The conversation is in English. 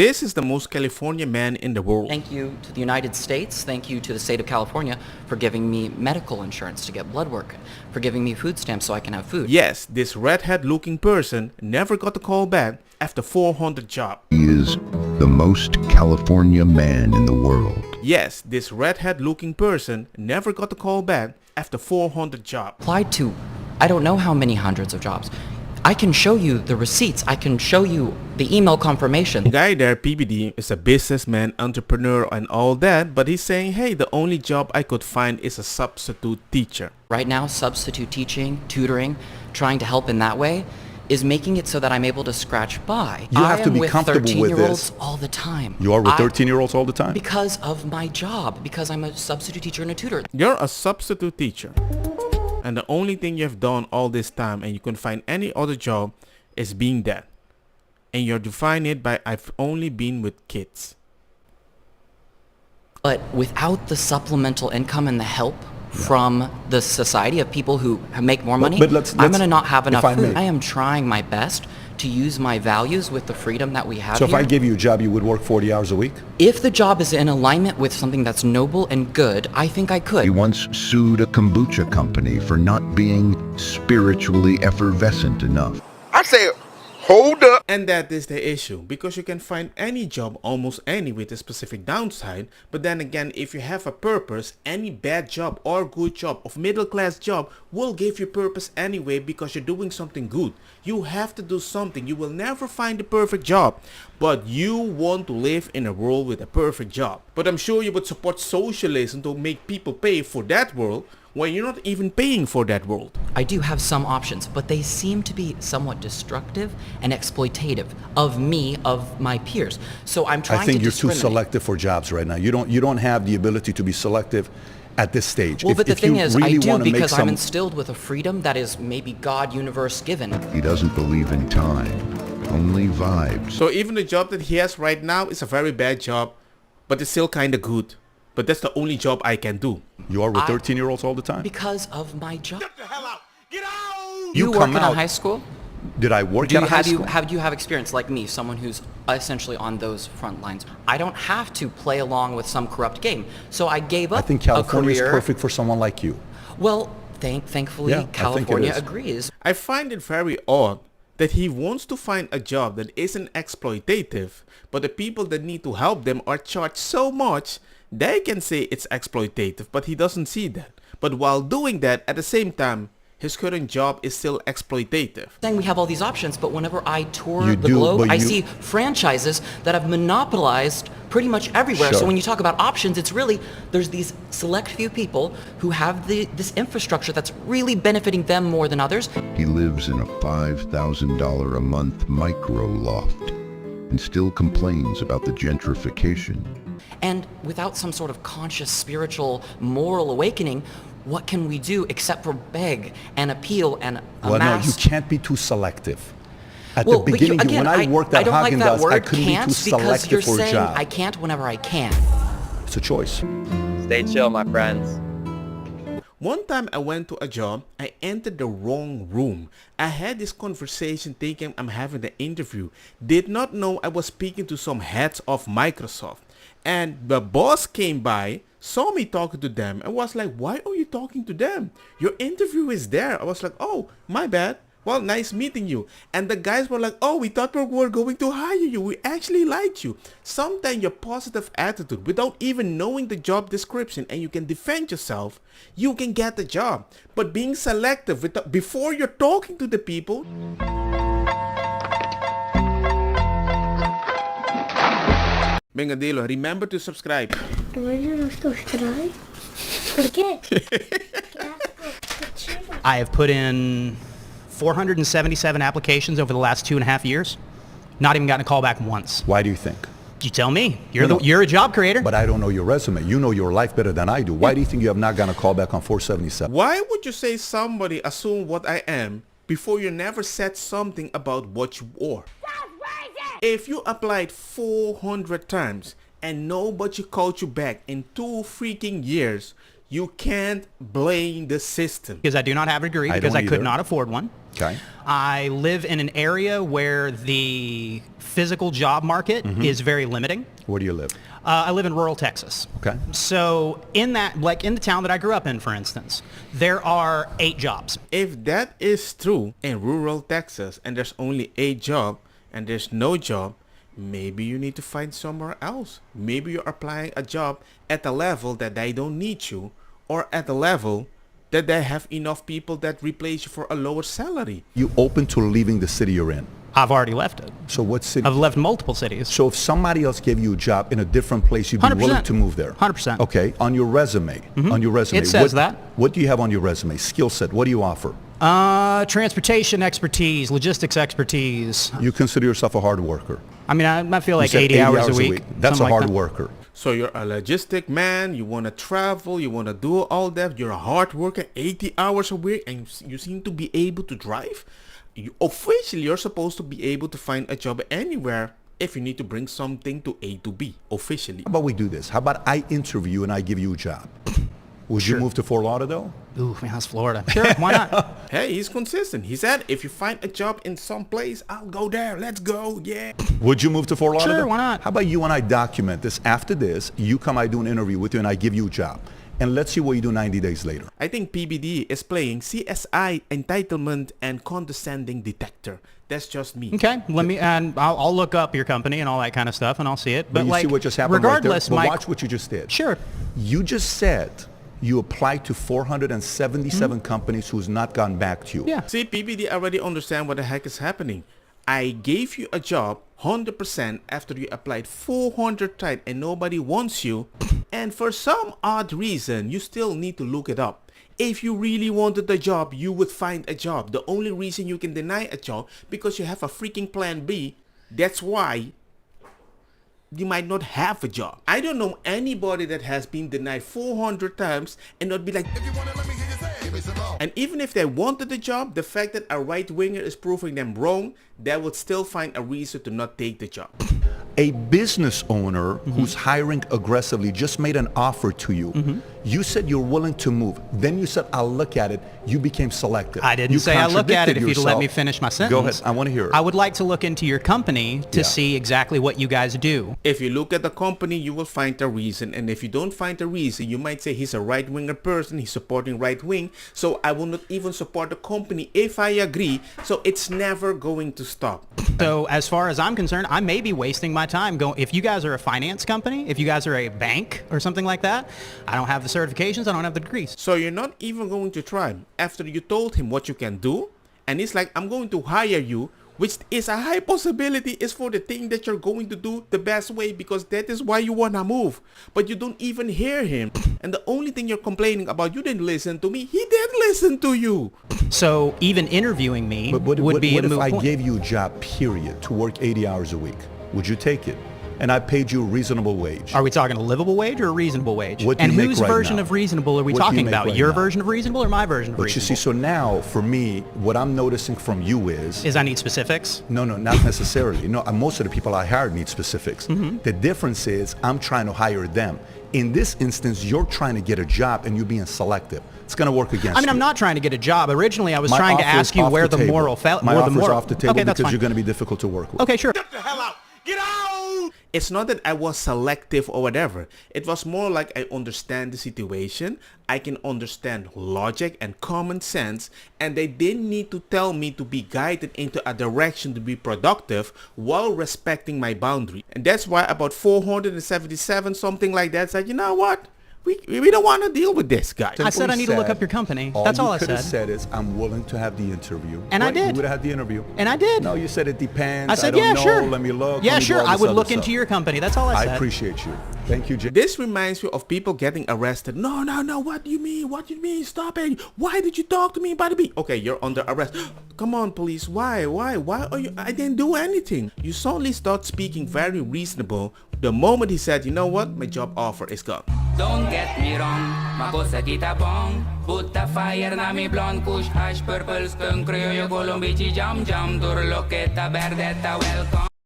this is the most California man in the world. Thank you to the United States. Thank you to the state of California for giving me medical insurance to get blood work, for giving me food stamps so I can have food. Yes, this redhead looking person never got a call back after 400 jobs. He is the most California man in the world. Yes, this redhead looking person never got a call back after 400 jobs. Applied to, I don't know how many hundreds of jobs. I can show you the receipts. I can show you the email confirmation. The guy there, PBD, is a businessman, entrepreneur and all that, but he's saying, hey, the only job I could find is a substitute teacher. Right now, substitute teaching, tutoring, trying to help in that way is making it so that I'm able to scratch by. You have to be comfortable with this. All the time. You are with 13-year-olds all the time? Because of my job, because I'm a substitute teacher and a tutor. You're a substitute teacher. And the only thing you've done all this time and you couldn't find any other job is being that. And you're defining it by I've only been with kids. But without the supplemental income and the help from the society of people who make more money, I'm going to not have enough food. I am trying my best to use my values with the freedom that we have So here. if I give you a job, you would work 40 hours a week? If the job is in alignment with something that's noble and good, I think I could. He once sued a kombucha company for not being spiritually effervescent enough. I said, hold up. And that is the issue, because you can find any job almost any with a specific downside, but then again, if you have a purpose, any bad job or good job of middle class job will give you purpose anyway because you're doing something good. You have to do something. You will never find the perfect job, but you want to live in a world with a perfect job. But I'm sure you would support socialism to make people pay for that world when you're not even paying for that world. I do have some options, but they seem to be somewhat destructive and exploitative of me, of my peers. So I'm trying to I think you're too discriminate. selective for jobs right now. You don't have the ability to be selective at this stage. Well, but the thing is, I do because I'm some... instilled with a freedom that is maybe God universe given. He doesn't believe in time, only vibes. So even the job that he has right now is a very bad job, but it's still kind of good. But that's the only job I can do. You are with 13-year-olds all the time? Because of my job. Get the hell out. Get out. You work in a high school? Did I work at a high school? Do you have experience like me, someone who's essentially on those front lines? I don't have to play along with some corrupt game. So I gave up I think California a career. is perfect for someone like you. Well, thankfully, Yeah, California agrees. I find it very odd that he wants to find a job that isn't exploitative, but the people that need to help them are charged so much they can say it's exploitative, but he doesn't see that. But while doing that, at the same time, his current job is still exploitative. Saying we have all these options, but whenever I tour You the do, globe, but I you- see franchises that have monopolized pretty much everywhere. Sure. So when you talk about options, it's really, there's these select few people who have this infrastructure that's really benefiting them more than others. He lives in a $5,000 a month micro loft and still complains about the gentrification. And without some sort of conscious, spiritual, moral awakening, what can we do except for beg and appeal and Well, amass? no, you can't be too selective. At Well, the but beginning, again, when I worked at I don't like that Haagen-Dazs, word I couldn't be too can't because you're selective for a saying job. I can't whenever I can. It's a choice. Stay chill, my friends. One time I went to a job, I entered the wrong room. I had this conversation thinking I'm having the interview. Did not know I was speaking to some heads of Microsoft. And the boss came by, saw me talking to them, and was like, why are you talking to them? Your interview is there. I was like, oh, my bad. Well, nice meeting you. And the guys were like, oh, we thought we were going to hire you. We actually liked you. Sometimes your positive attitude, without even knowing the job description, and you can defend yourself, you can get the job. But being selective before you're talking to the people... Venga, dilo. Remember to subscribe. ¿Por qué? I have put in 477 applications over the last 2.5 years. Not even gotten a call back once. Why do you think? You tell me. You're No, you're a job creator. But I don't know your resume. You know your life better than I do. Why do you think you have not gotten a call back on 477? Why would you say somebody assume what I am before you never said something about what you are? If you applied 400 times and nobody called you back in 2 freaking years, You can't blame the system. Because I do not have a degree, because I could not afford one. Okay. I live in an area where the physical job market is very limiting. Where do you live? I live in rural Texas. Okay. So in that, like in the town that I grew up in, for instance, there are 8 jobs. If that is true in rural Texas and there's only 8 jobs and there's no job, maybe you need to find somewhere else. Maybe you're applying a job at a level that they don't need you, or at a level that they have enough people that replace you for a lower salary. You open to leaving the city you're in. I've already left it. So what city? I've left multiple cities. So if somebody else gave you a job in a different place, you'd be 100%. willing to move there? 100%. Okay. On your resume, It says that. What do you have on your resume? Skill set. What do you offer? Transportation expertise, logistics expertise. You consider yourself a hard worker. I mean, I feel You like said 80 hours a week. That's a something like hard that. worker. So you're a logistic man, you want to travel, you want to do all that, you're a hard worker, 80 hours a week, and you seem to be able to drive. Officially, you're supposed to be able to find a job anywhere if you need to bring something to A to B, officially. How about we do this? How about I interview you and I give you a job? Would you move to Fort Lauderdale? Ooh, man, that's Florida. Sure, why not? Hey, he's consistent. He said, if you find a job in some place, I'll go there. Let's go. Yeah. Would you move to Fort Lauderdale? Sure, why not? How about you and I document this? After this, you come, I do an interview with you, and I give you a job. And let's see what you do 90 days later. I think PBD is playing CSI entitlement and condescending detector. That's just me. Okay, and I'll look up your company and all that kind of stuff, and I'll see it. But you like, see what just happened regardless, right there? But Mike, watch what you just did. Sure. You just said you applied to 477 companies who's not gone back to you. Yeah. See, PBD already understand what the heck is happening. I gave you a job 100% after you applied 400 times and nobody wants you. And for some odd reason, you still need to look it up. If you really wanted the job, you would find a job. The only reason you can deny a job because you have a freaking plan B. That's why you might not have a job. I don't know anybody that has been denied 400 times and not be like, and even if they wanted the job, the fact that a right winger is proving them wrong, they would still find a reason to not take the job. A business owner who's hiring aggressively just made an offer to you. You said you're willing to move. Then you said, I'll look at it. You became selective. I didn't You say I look at it if you'd let yourself. me finish my sentence. Go ahead. I want to hear it. I would like to look into your company to see exactly what you guys do. If you look at the company, you will find a reason. And if you don't find a reason, you might say he's a right-winger person. He's supporting right wing. So I will not even support the company if I agree. So it's never going to stop. So as far as I'm concerned, I may be wasting my time going. If you guys are a finance company, if you guys are a bank or something like that, I don't have the certifications. I don't have the degrees. So you're not even going to try after you told him what you can do. And he's like, I'm going to hire you, which is a high possibility is for the thing that you're going to do the best way because that is why you want to move. But you don't even hear him. And the only thing you're complaining about, you didn't listen to me. He did listen to you. So even interviewing me But would be a moot if I point. gave you a job, period, to work 80 hours a week? Would you take it? And I paid you a reasonable wage. Are we talking a livable wage or a reasonable wage? What do you and make whose right version now? of reasonable are we What do you talking make about? right Your now? version of reasonable or my version of But you reasonable? see, so now for me, what I'm noticing from you is I need specifics? no, not necessarily. No, most of the people I hired need specifics. The difference is I'm trying to hire them. In this instance, you're trying to get a job and you're being selective. It's going to work against you. I mean, I'm not trying to get a job. Originally, I was My trying to offer is ask you off where the table. moral felt. My where offer's the moral. off the table Okay, that's because fine. you're going to be difficult to work with. Okay, sure. Get the hell out. Get out. It's not that I was selective or whatever. It was more like I understand the situation. I can understand logic and common sense. And they didn't need to tell me to be guided into a direction to be productive while respecting my boundary. And that's why about 477, something like that, said, you know what? We don't want to deal with this guy. I said I need to look up your company. That's all I you could have said. said is, I'm willing to have the interview. And I Right, did. You would have had the interview. And I did. No, you said it depends. I said, don't yeah, know. sure. Let me look. Yeah, Let me do sure. all I this would other look stuff. into your company. That's all I I said. appreciate you. Thank you, Jay. This reminds me of people getting arrested. No, what do you mean? What do you mean? Stop it. Why did you talk to me about me? Okay, you're under arrest. Come on, police. Why are you? I didn't do anything. You suddenly start speaking very reasonable the moment he said, you know what? My job offer is gone. Don't get me wrong, ma cosa kita bong. Butta fire na mi blonde, kush hash, purple skunk, criollo, colombici, jam, jam, turloqueta, verdetta, welcome.